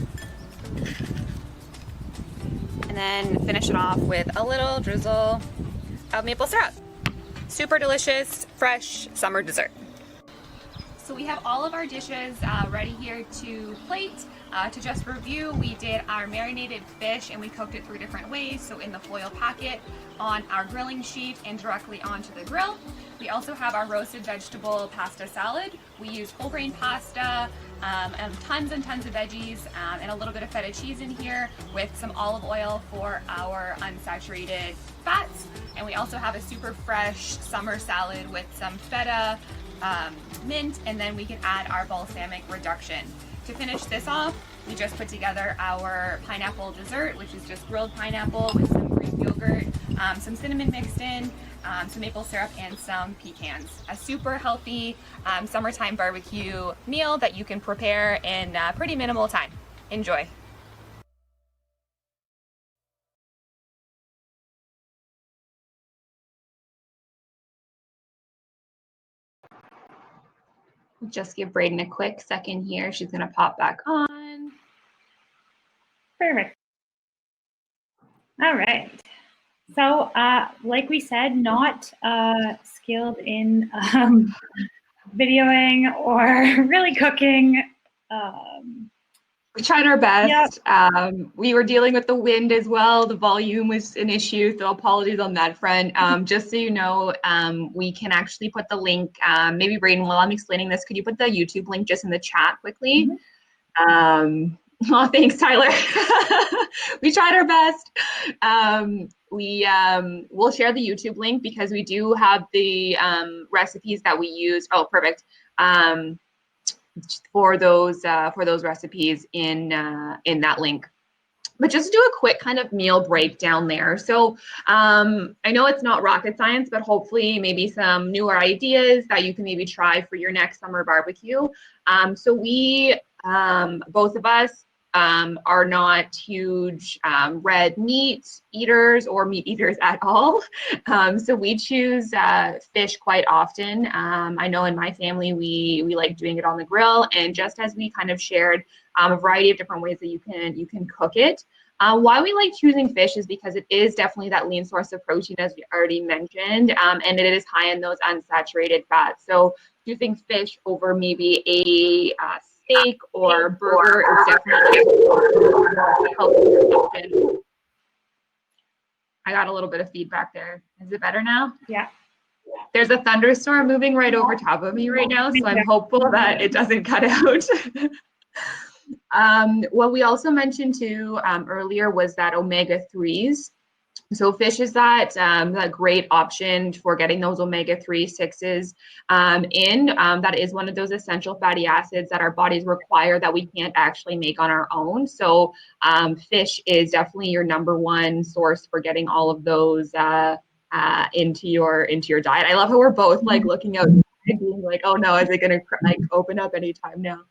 and then finish it off with a little drizzle of maple syrup. Super delicious, fresh summer dessert. So we have all of our dishes ready here to plate. To just review, we did our marinated fish and we cooked it 3 different ways. So in the foil packet, on our grilling sheet, and directly onto the grill. We also have our roasted vegetable pasta salad. We use whole grain pasta and tons of veggies and a little bit of feta cheese in here with some olive oil for our unsaturated fats. And we also have a super fresh summer salad with some feta, mint, and then we can add our balsamic reduction. To finish this off, we just put together our pineapple dessert, which is just grilled pineapple with some Greek yogurt, some cinnamon mixed in, some maple syrup, and some pecans. A super healthy summertime barbecue meal that you can prepare in pretty minimal time. Enjoy. Just give Brayden a quick second here. She's going to pop back on. Perfect. All right. So, like we said, not skilled in videoing or really cooking. We tried our best. Yep. We were dealing with the wind as well. The volume was an issue, so apologies on that front. Just so you know, we can actually put the link, maybe Brayden, while I'm explaining this, could you put the YouTube link just in the chat quickly? Oh, thanks, Tyler. We tried our best. We'll share the YouTube link because we do have the recipes that we use. Oh, perfect. For those recipes in that link. But just do a quick kind of meal breakdown there. So I know it's not rocket science, but hopefully maybe some newer ideas that you can maybe try for your next summer barbecue. So we, both of us, are not huge red meat eaters or meat eaters at all. So we choose fish quite often. I know in my family, we like doing it on the grill, and just as we kind of shared a variety of different ways that you can cook it. Why we like choosing fish is because it is definitely that lean source of protein, as we already mentioned, and it is high in those unsaturated fats. So choosing fish over maybe a steak or burger is definitely a healthier option. I got a little bit of feedback there. Is it better now? Yeah. There's a thunderstorm moving right over top of me right now, so I'm hopeful that it doesn't cut out. What we also mentioned too earlier was that omega-3s. So fish is that great option for getting those omega-3, 6s in. That is one of those essential fatty acids that our bodies require that we can't actually make on our own. So fish is definitely your number one source for getting all of those into your diet. I love how we're both like looking out and being like, oh no, is it going to like open up anytime now?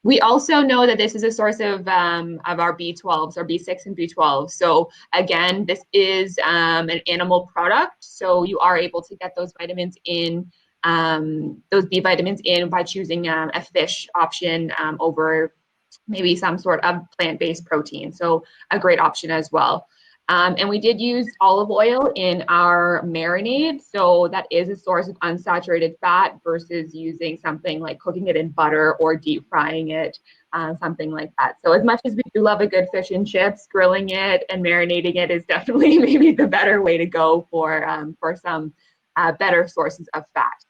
We also know that this is a source of our B12s, or B6 and B12. So again, this is an animal product. So you are able to get those vitamins in, those B vitamins in by choosing a fish option over maybe some sort of plant-based protein. So a great option as well. And we did use olive oil in our marinade. So that is a source of unsaturated fat versus using something like cooking it in butter or deep frying it, something like that. So as much as we do love a good fish and chips, grilling it and marinating it is definitely maybe the better way to go for some better sources of fat.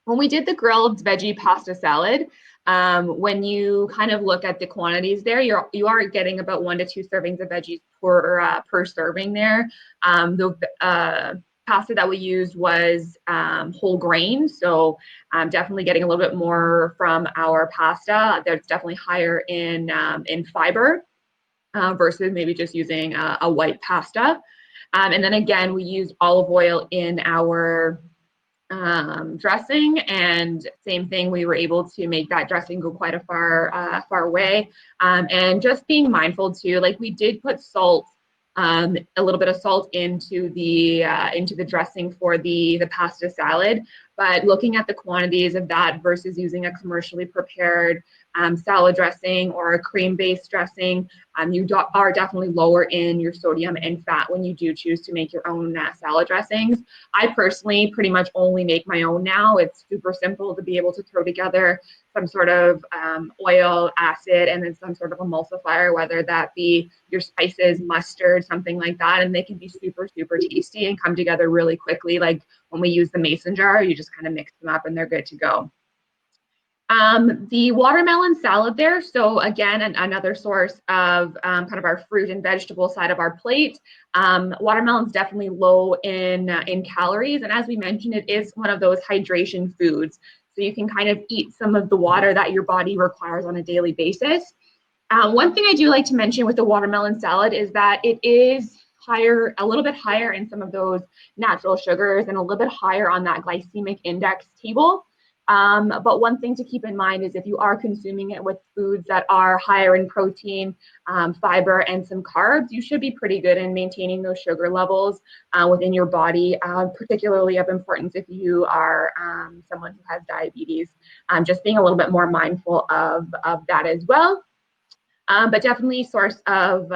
When we did the grilled veggie pasta salad, when you kind of look at the quantities there, you are getting about 1 to 2 servings of veggies per serving there. The pasta that we used was whole grain, so definitely getting a little bit more from our pasta. That's definitely higher in fiber versus maybe just using a white pasta. And then again, we used olive oil in our dressing, and same thing, we were able to make that dressing go quite a far way. And just being mindful too, like we did put salt, a little bit of salt into the dressing for the pasta salad, but looking at the quantities of that versus using a commercially prepared salad dressing or a cream-based dressing, you are definitely lower in your sodium and fat when you do choose to make your own salad dressings. I personally pretty much only make my own now. It's super simple to be able to throw together some sort of oil, acid, and then some sort of emulsifier, whether that be your spices, mustard, something like that, and they can be super, super tasty and come together really quickly. Like when we use the mason jar, you just kind of mix them up and they're good to go. The watermelon salad there, so again, another source of kind of our fruit and vegetable side of our plate. Watermelon's definitely low in calories, and as we mentioned, it is one of those hydration foods. so you can kind of eat some of the water that your body requires on a daily basis. One thing I do like to mention with the watermelon salad is that it is higher, a little bit higher in some of those natural sugars and a little bit higher on that glycemic index table. But one thing to keep in mind is if you are consuming it with foods that are higher in protein, fiber, and some carbs, you should be pretty good in maintaining those sugar levels within your body, particularly of importance if you are someone who has diabetes. Just being a little bit more mindful of that as well. But definitely source of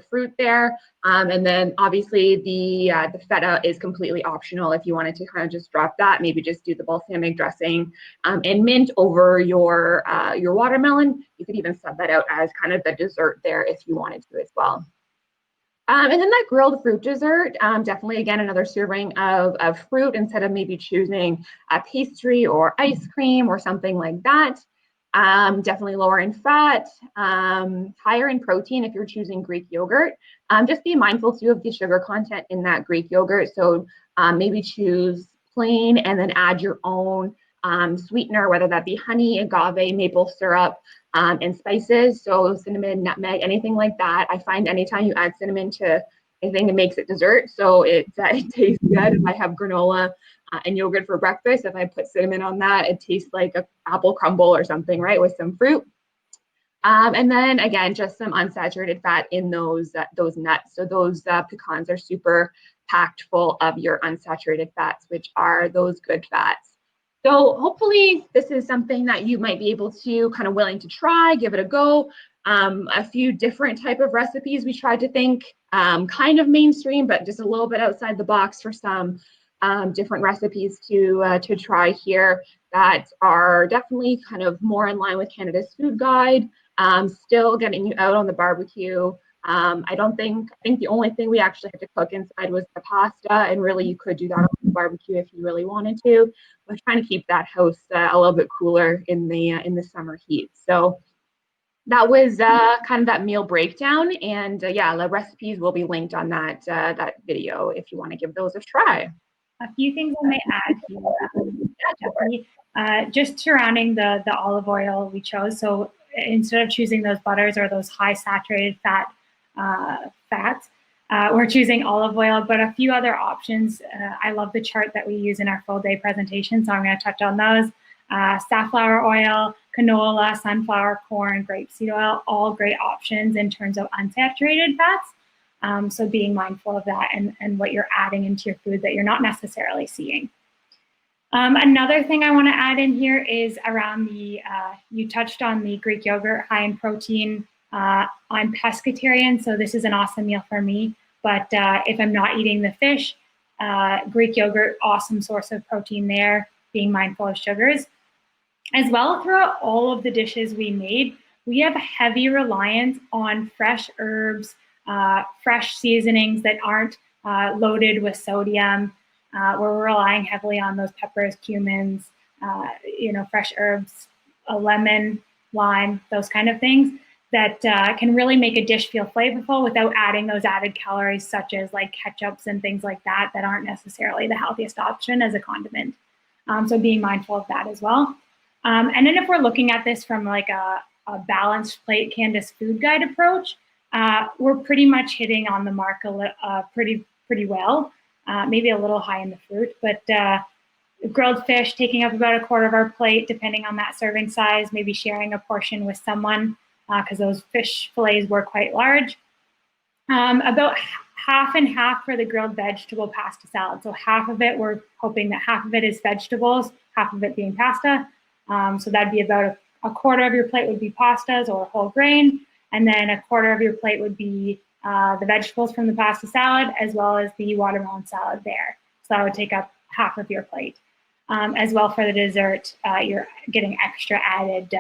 fruit there. And then obviously the feta is completely optional if you wanted to kind of just drop that, maybe just do the balsamic dressing and mint over your watermelon. You could even sub that out as kind of the dessert there if you wanted to as well. And then that grilled fruit dessert, definitely, again, another serving of fruit instead of maybe choosing a pastry or ice cream or something like that. Definitely lower in fat, higher in protein if you're choosing Greek yogurt. Just be mindful too of the sugar content in that Greek yogurt. So maybe choose plain and then add your own sweetener, whether that be honey, agave, maple syrup, and spices. So cinnamon, nutmeg, anything like that. I find anytime you add cinnamon to anything that makes it dessert, so it tastes good. If I have granola and yogurt for breakfast, if I put cinnamon on that, it tastes like an apple crumble or something, right, with some fruit. And then again, just some unsaturated fat in those nuts. So those pecans are super packed full of your unsaturated fats, which are those good fats. So hopefully this is something that you might be able to kind of willing to try, give it a go. A few different type of recipes we tried to think kind of mainstream, but just a little bit outside the box for some different recipes to try here that are definitely kind of more in line with Canada's food guide, still getting you out on the barbecue. I think the only thing we actually had to cook inside was the pasta, and really you could do that on the barbecue if you really wanted to. We're trying to keep that house a little bit cooler in the summer heat. So that was kind of that meal breakdown, and yeah, the recipes will be linked on that video if you want to give those a try. A few things I may add here, just surrounding the olive oil we chose. So instead of choosing those butters or those high saturated fats, we're choosing olive oil, but a few other options. I love the chart that we use in our full day presentation, so I'm going to touch on those. Safflower oil, canola, sunflower, corn, grapeseed oil, all great options in terms of unsaturated fats. So being mindful of that and what you're adding into your food that you're not necessarily seeing. Another thing I want to add in here is around you touched on the Greek yogurt, high in protein. I'm pescatarian, so this is an awesome meal for me. But if I'm not eating the fish, Greek yogurt, awesome source of protein there, being mindful of sugars. As well, throughout all of the dishes we made, we have a heavy reliance on fresh herbs, fresh seasonings that aren't loaded with sodium. We're relying heavily on those peppers, cumins, fresh herbs, a lemon, lime, those kind of things that can really make a dish feel flavorful without adding those added calories such as like ketchups and things like that aren't necessarily the healthiest option as a condiment. So being mindful of that as well. And then if we're looking at this from like a balanced plate Canada's food guide approach, we're pretty much hitting on the mark pretty well, maybe a little high in the fruit, but grilled fish taking up about a quarter of our plate, depending on that serving size, maybe sharing a portion with someone because those fish fillets were quite large. About half and half for the grilled vegetable pasta salad. So half of it, we're hoping that half of it is vegetables, half of it being pasta. So that'd be about a quarter of your plate would be pastas or whole grain, and then a quarter of your plate would be the vegetables from the pasta salad, as well as the watermelon salad there. So that would take up half of your plate. As well for the dessert, you're getting extra added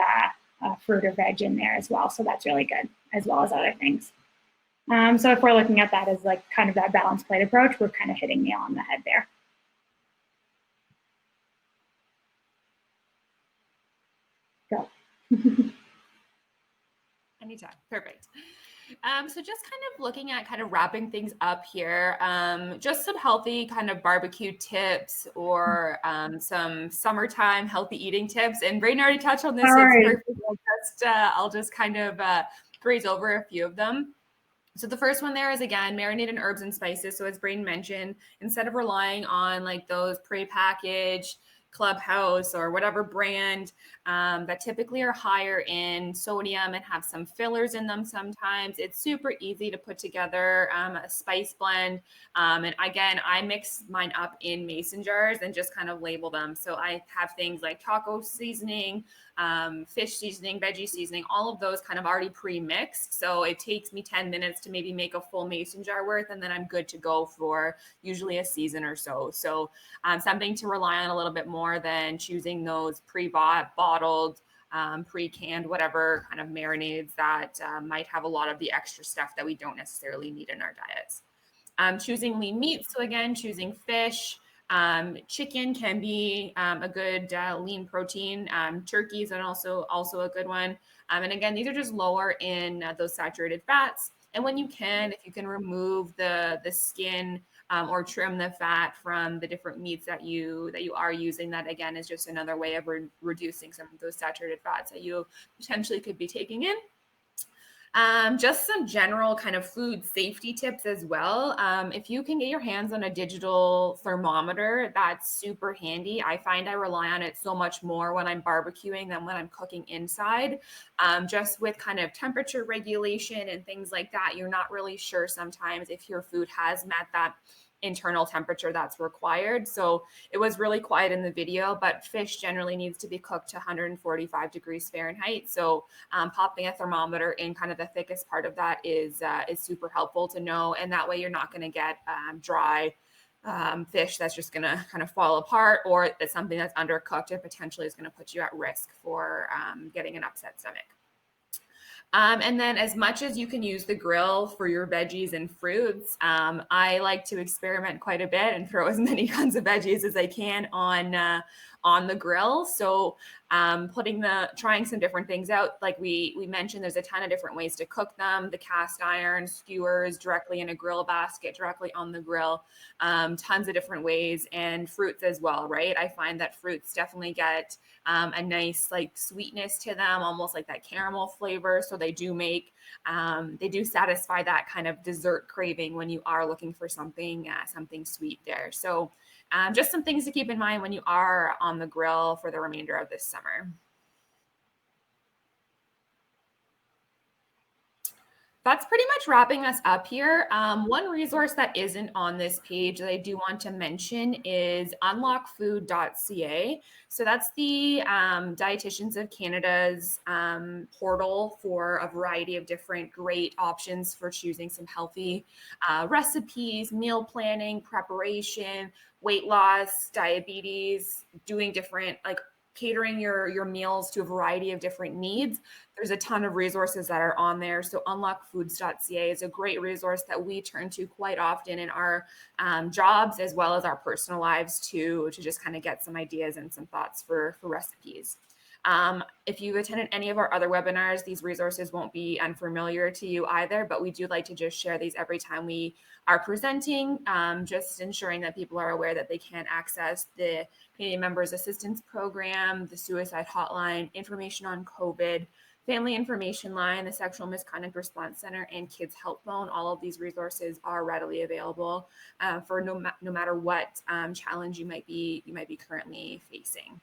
fruit or veg in there as well. So that's really good, as well as other things. So if we're looking at that as like kind of that balanced plate approach, we're kind of hitting nail on the head there. Go. Anytime. Perfect. So just kind of looking at kind of wrapping things up here, just some healthy kind of barbecue tips or some summertime healthy eating tips. And Brayden already touched on this, All so it's right. perfect. I'll just kind of graze over a few of them. So the first one there is, again, marinated in herbs and spices. So as Brayden mentioned, instead of relying on like those pre-packaged Clubhouse or whatever brand that typically are higher in sodium and have some fillers in them sometimes, it's super easy to put together a spice blend. And again, I mix mine up in mason jars and just kind of label them. So I have things like taco seasoning, fish seasoning, veggie seasoning, all of those kind of already pre-mixed. So it takes me 10 minutes to maybe make a full mason jar worth, and then I'm good to go for usually a season or so. So something to rely on a little bit more than choosing those pre-bought, bottled, pre-canned, whatever kind of marinades that might have a lot of the extra stuff that we don't necessarily need in our diets. Choosing lean meat. So again, choosing fish. Chicken can be a good lean protein. Turkey is also a good one. And again, these are just lower in those saturated fats. And when you can, if you can remove the skin or trim the fat from the different meats that you are using, that again is just another way of reducing some of those saturated fats that you potentially could be taking in. Just some general kind of food safety tips as well. If you can get your hands on a digital thermometer, that's super handy. I find I rely on it so much more when I'm barbecuing than when I'm cooking inside. Just with kind of temperature regulation and things like that, you're not really sure sometimes if your food has met that internal temperature that's required. So it was really quiet in the video, but fish generally needs to be cooked to 145 degrees Fahrenheit. So popping a thermometer in kind of the thickest part of that is super helpful to know. And that way you're not going to get dry fish that's just going to kind of fall apart, or it's something that's undercooked and potentially is going to put you at risk for getting an upset stomach. And then as much as you can use the grill for your veggies and fruits, I like to experiment quite a bit and throw as many kinds of veggies as I can on the grill. So trying some different things out. Like we mentioned, there's a ton of different ways to cook them. The cast iron, skewers, directly in a grill basket, directly on the grill, tons of different ways, and fruits as well, right? I find that fruits definitely get a nice like sweetness to them, almost like that caramel flavor. So they do satisfy that kind of dessert craving when you are looking for something sweet there. So just some things to keep in mind when you are on the grill for the remainder of this summer. That's pretty much wrapping us up here. One resource that isn't on this page that I do want to mention is unlockfood.ca. So that's the Dietitians of Canada's portal for a variety of different great options for choosing some healthy recipes, meal planning, preparation, weight loss, diabetes, doing different like catering your meals to a variety of different needs. There's a ton of resources that are on there. So unlockfoods.ca is a great resource that we turn to quite often in our jobs as well as our personal lives to just kind of get some ideas and some thoughts for recipes. If you've attended any of our other webinars, these resources won't be unfamiliar to you either, but we do like to just share these every time we are presenting, just ensuring that people are aware that they can access the Canadian Members Assistance Program, the Suicide Hotline, information on COVID, Family Information Line, the Sexual Misconduct Response Center, and Kids Help Phone. All of these resources are readily available for no matter what challenge you might be currently facing.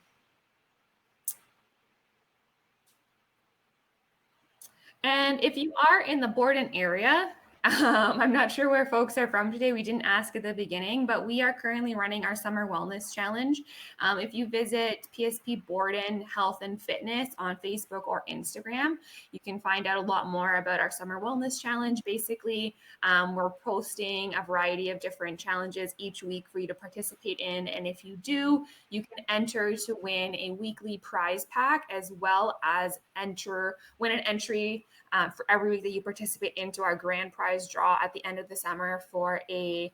And if you are in the Borden area, I'm not sure where folks are from today. We didn't ask at the beginning, but we are currently running our Summer Wellness Challenge. If you visit PSP Borden Health and Fitness on Facebook or Instagram, you can find out a lot more about our Summer Wellness Challenge. Basically, we're posting a variety of different challenges each week for you to participate in. And if you do, you can enter to win a weekly prize pack, as well as win an entry for every week that you participate into our grand prize prize draw at the end of the summer for a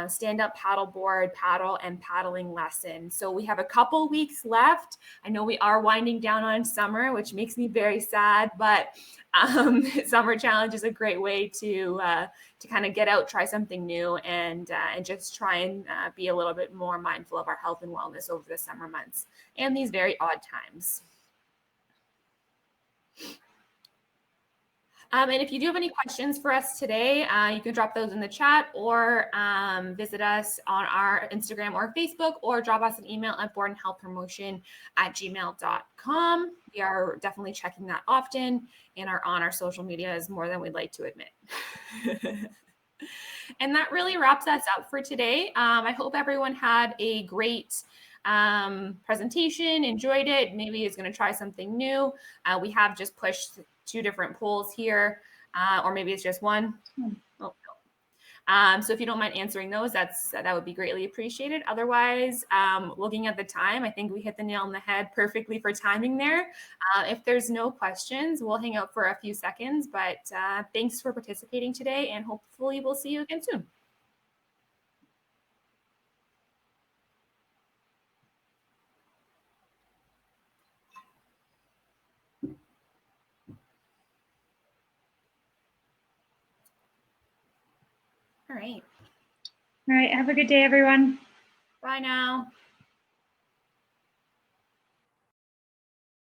stand-up paddleboard, paddle, and paddling lesson. So we have a couple weeks left. I know we are winding down on summer, which makes me very sad, but Summer Challenge is a great way to kind of get out, try something new, and just try and be a little bit more mindful of our health and wellness over the summer months and these very odd times. And if you do have any questions for us today, you can drop those in the chat or visit us on our Instagram or Facebook, or drop us an email at boardandhealthpromotion@gmail.com. We are definitely checking that often and are on our social medias more than we'd like to admit. And that really wraps us up for today. I hope everyone had a great presentation, enjoyed it, maybe is going to try something new. We have just pushed 2 different polls here, or maybe it's just one. Oh, no. So if you don't mind answering those, that would be greatly appreciated. Otherwise, looking at the time, I think we hit the nail on the head perfectly for timing there. If there's no questions, we'll hang out for a few seconds, but thanks for participating today, and hopefully we'll see you again soon. All right. All right. Have a good day, everyone. Bye now.